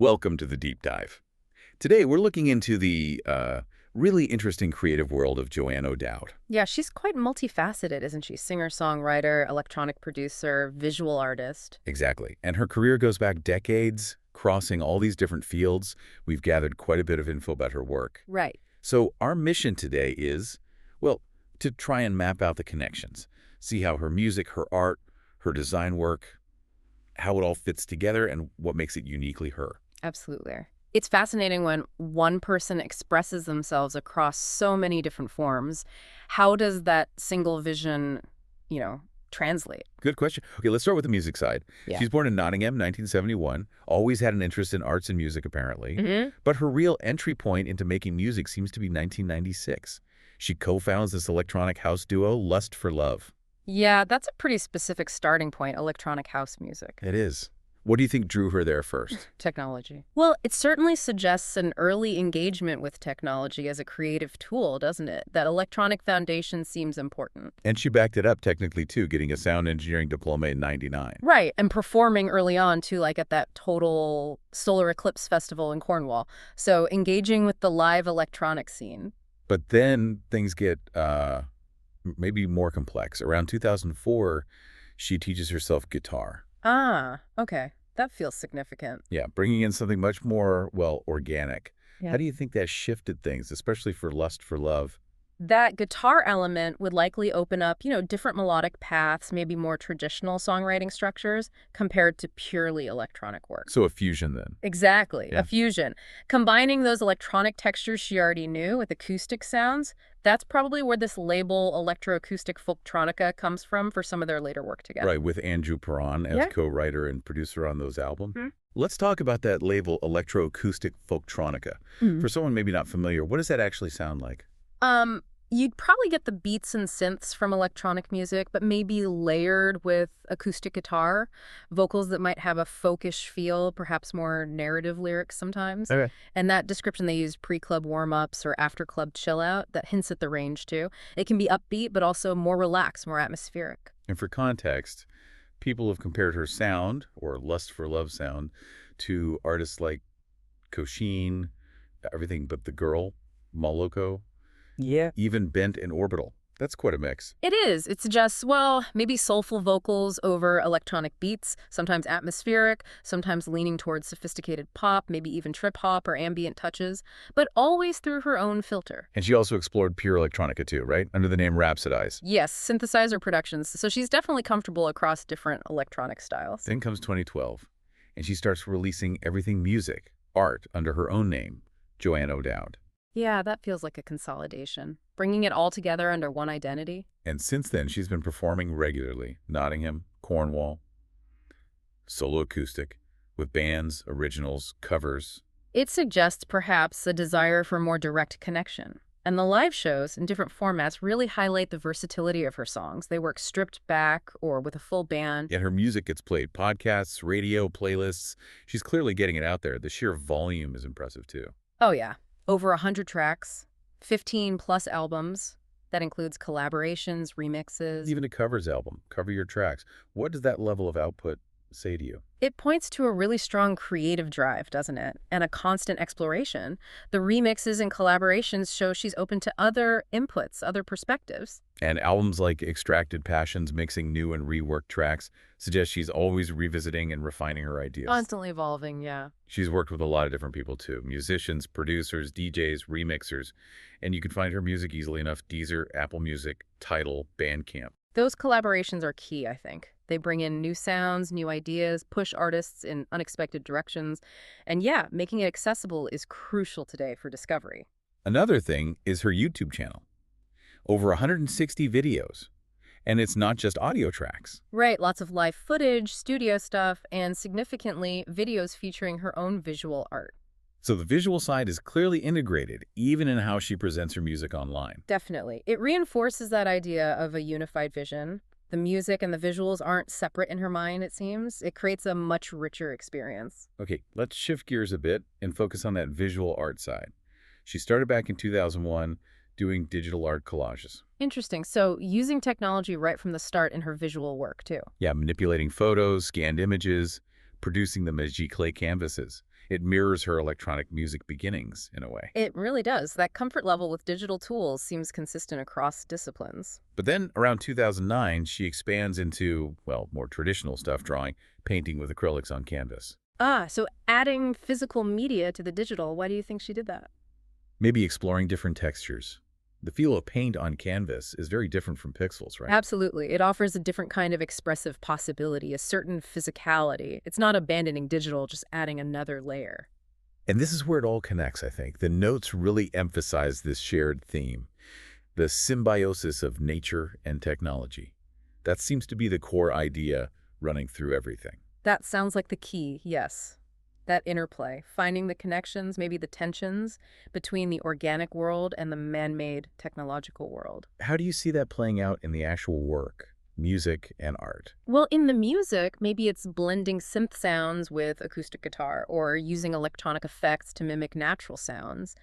Welcome to the Deep Dive. Today, we're looking into the really interesting creative world of Joanne O'Dowd. Yeah, she's quite multifaceted, isn't she? Singer-songwriter, electronic producer, visual artist. Exactly. And her career goes back decades, crossing all these different fields. We've gathered quite a bit of info about her work. Right. So our mission today is, well, to try and map out the connections, see how her music, her art, her design work, how it all fits together and what makes it uniquely her. Absolutely. It's fascinating when one person expresses themselves across so many different forms. How does that single vision, translate? Good question. Okay, let's start with the music side. Yeah. She's born in Nottingham, 1971, always had an interest in arts and music, apparently. But her real entry point into making music seems to be 1996. She co-founds this electronic house duo, Lust for Love. Yeah, that's a pretty specific starting point, electronic house music. It is. What do you think drew her there first? Technology. Well, it certainly suggests an early engagement with technology as a creative tool, doesn't it? That electronic foundation seems important. And she backed it up technically, too, getting a sound engineering diploma in '99. Right, and performing early on, too, like at that total solar eclipse festival in Cornwall. So engaging with the live electronic scene. But then things get maybe more complex. Around 2004, she teaches herself guitar. Ah, okay. That feels significant. Yeah, bringing in something much more, well, organic. Yeah. How do you think that shifted things, especially for Lust for Love? That guitar element would likely open up, different melodic paths, maybe more traditional songwriting structures compared to purely electronic work. So a fusion then. Exactly, Yeah. a fusion. Combining those electronic textures she already knew with acoustic sounds, that's probably where this label electroacoustic folktronica comes from for some of their later work together. Right, with Andrew Perron as Yeah. co-writer and producer on those albums. Mhm. Let's talk about that label, electroacoustic folktronica. For someone maybe not familiar, what does that actually sound like? You'd probably get the beats and synths from electronic music, but maybe layered with acoustic guitar, vocals that might have a folkish feel, perhaps more narrative lyrics sometimes. Okay. And that description they use pre-club warm-ups or after-club chill-out, that hints at the range too. It can be upbeat, but also more relaxed, more atmospheric. And for context, people have compared her sound, or Lust for Love sound, to artists like Kosheen, Everything But the Girl, Moloko, Yeah. even Bent and Orbital. That's quite a mix. It is. It suggests, maybe soulful vocals over electronic beats, sometimes atmospheric, sometimes leaning towards sophisticated pop, maybe even trip-hop or ambient touches, but always through her own filter. And she also explored pure electronica too, right? Under the name Rhapsodize. Yes, synthesizer productions, so she's definitely comfortable across different electronic styles. Then comes 2012, and she starts releasing everything music, art, under her own name, Joanne O'Dowd. Yeah, that feels like a consolidation. Bringing it all together under one identity. And since then, she's been performing regularly, Nottingham, Cornwall, solo acoustic, with bands, originals, covers. It suggests perhaps a desire for more direct connection. And the live shows in different formats really highlight the versatility of her songs. They work stripped back or with a full band. Yet her music gets played podcasts, radio, playlists. She's clearly getting it out there. The sheer volume is impressive too. Oh, yeah. Over 100 tracks, 15-plus albums. That includes collaborations, remixes. Even a covers album, Cover Your Tracks. What does that level of output say to you? It points to a really strong creative drive, doesn't it? And a constant exploration. The remixes and collaborations show she's open to other inputs, other perspectives. And albums like Extracted Passions, mixing new and reworked tracks, suggest she's always revisiting and refining her ideas. Constantly evolving, yeah. She's worked with a lot of different people too. Musicians, producers, DJs, remixers. And you can find her music easily enough. Deezer, Apple Music, Tidal, Bandcamp. Those collaborations are key, I think. They bring in new sounds, new ideas, push artists in unexpected directions. And yeah, making it accessible is crucial today for discovery. Another thing is her YouTube channel. Over 160 videos. And it's not just audio tracks. Right, lots of live footage, studio stuff, and significantly, videos featuring her own visual art. So the visual side is clearly integrated, even in how she presents her music online. Definitely. It reinforces that idea of a unified vision. The music and the visuals aren't separate in her mind, it seems. It creates a much richer experience. Okay, let's shift gears a bit and focus on that visual art side. She started back in 2001 doing digital art collages. Interesting. So using technology right from the start in her visual work, too. Yeah, manipulating photos, scanned images, producing them as giclée canvases. It mirrors her electronic music beginnings, in a way. It really does. That comfort level with digital tools seems consistent across disciplines. But then, around 2009, she expands into, well, more traditional stuff, drawing, painting with acrylics on canvas. Ah, so adding physical media to the digital, why do you think she did that? Maybe exploring different textures. The feel of paint on canvas is very different from pixels, right? Absolutely. It offers a different kind of expressive possibility, a certain physicality. It's not abandoning digital, just adding another layer. And this is where it all connects, I think. The notes really emphasize this shared theme, the symbiosis of nature and technology. That seems to be the core idea running through everything. That sounds like the key, yes. That interplay, finding the connections, maybe the tensions between the organic world and the man-made technological world. How do you see that playing out in the actual work, music and art? Well, in the music, maybe it's blending synth sounds with acoustic guitar or using electronic effects to mimic natural sounds.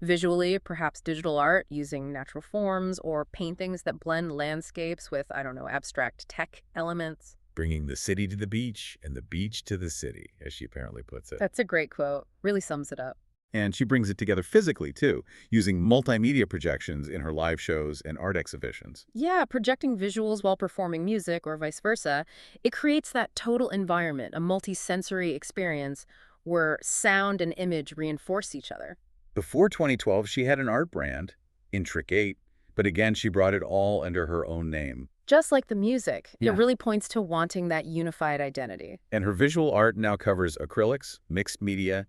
Visually, perhaps digital art using natural forms or paintings that blend landscapes with, I don't know, abstract tech elements. Bringing the city to the beach and the beach to the city, as she apparently puts it. That's a great quote. Really sums it up. And she brings it together physically, too, using multimedia projections in her live shows and art exhibitions. Yeah, projecting visuals while performing music or vice versa, it creates that total environment, a multi-sensory experience where sound and image reinforce each other. Before 2012, she had an art brand, Intricate, but again, she brought it all under her own name. Just like the music, Yeah. it really points to wanting that unified identity. And her visual art now covers acrylics, mixed media,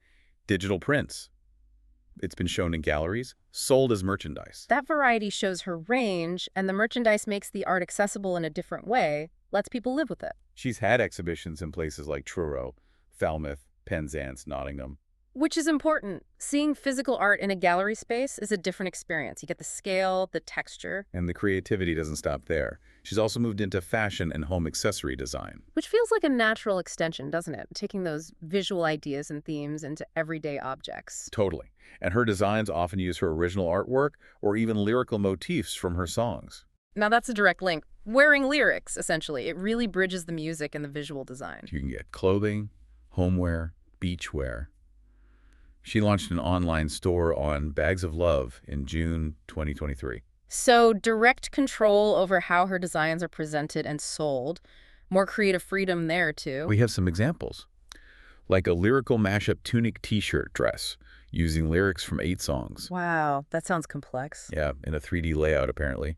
digital prints. It's been shown in galleries, sold as merchandise. That variety shows her range, and the merchandise makes the art accessible in a different way, lets people live with it. She's had exhibitions in places like Truro, Falmouth, Penzance, Nottingham. Which is important. Seeing physical art in a gallery space is a different experience. You get the scale, the texture, And the creativity doesn't stop there. She's also moved into fashion and home accessory design. which feels like a natural extension, doesn't it? Taking those visual ideas and themes into everyday objects. Totally. And her designs often use her original artwork or even lyrical motifs from her songs. Now that's a direct link. Wearing lyrics, essentially. It really bridges the music and the visual design. You can get clothing, homeware, beachwear. She launched an online store on Bags of Love in June 2023. So direct control over how her designs are presented and sold. More creative freedom there, too. We have some examples, like a lyrical mashup tunic t-shirt dress using lyrics from 8 songs. Wow, that sounds complex. Yeah, in a 3D layout, apparently.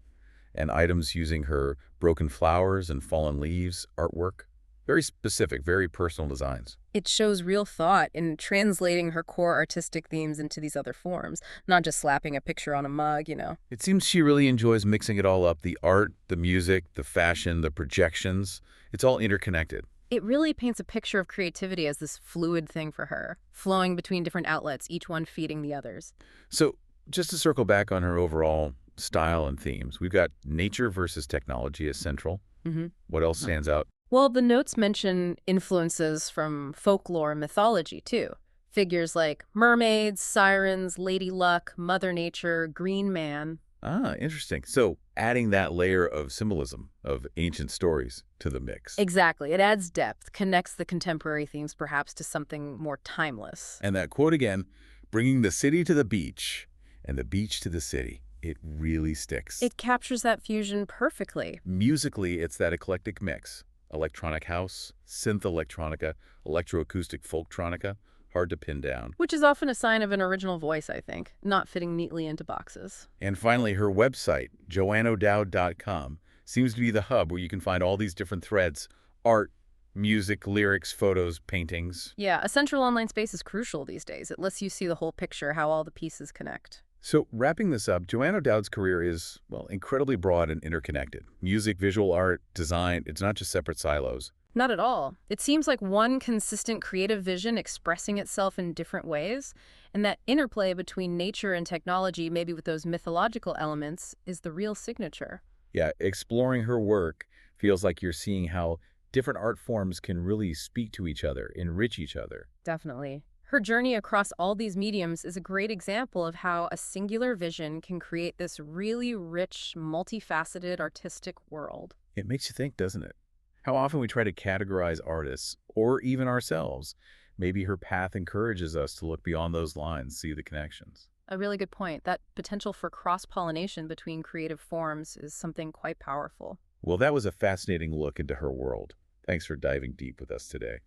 And items using her broken flowers and fallen leaves artwork. Very specific, very personal designs. It shows real thought in translating her core artistic themes into these other forms, not just slapping a picture on a mug, you know. It seems she really enjoys mixing it all up, the art, the music, the fashion, the projections. It's all interconnected. It really paints a picture of creativity as this fluid thing for her, flowing between different outlets, each one feeding the others. So just to circle back on her overall style and themes, we've got nature versus technology as central. Mm-hmm. What else stands out? Well, the notes mention influences from folklore and mythology, too. Figures like mermaids, sirens, Lady Luck, Mother Nature, Green Man. Ah, interesting. So adding that layer of symbolism of ancient stories to the mix. Exactly. It adds depth, connects the contemporary themes perhaps to something more timeless. And that quote again, bringing the city to the beach and the beach to the city. It really sticks. It captures that fusion perfectly. Musically, it's that eclectic mix. Electronic house, synth electronica, electroacoustic folktronica, hard to pin down. Which is often a sign of an original voice, I think, not fitting neatly into boxes. And finally, her website, joanneodowd.com, seems to be the hub where you can find all these different threads, art, music, lyrics, photos, paintings. Yeah, a central online space is crucial these days. It lets you see the whole picture, how all the pieces connect. So wrapping this up, Joanne O'Dowd's career is, well, incredibly broad and interconnected. Music, visual art, design, it's not just separate silos. Not at all. It seems like one consistent creative vision expressing itself in different ways, and that interplay between nature and technology, maybe with those mythological elements, is the real signature. Yeah, exploring her work feels like you're seeing how different art forms can really speak to each other, enrich each other. Definitely. Her journey across all these mediums is a great example of how a singular vision can create this really rich, multifaceted artistic world. It makes you think, doesn't it? How often we try to categorize artists, or even ourselves. Maybe her path encourages us to look beyond those lines, see the connections. A really good point. That potential for cross-pollination between creative forms is something quite powerful. Well, that was a fascinating look into her world. Thanks for diving deep with us today.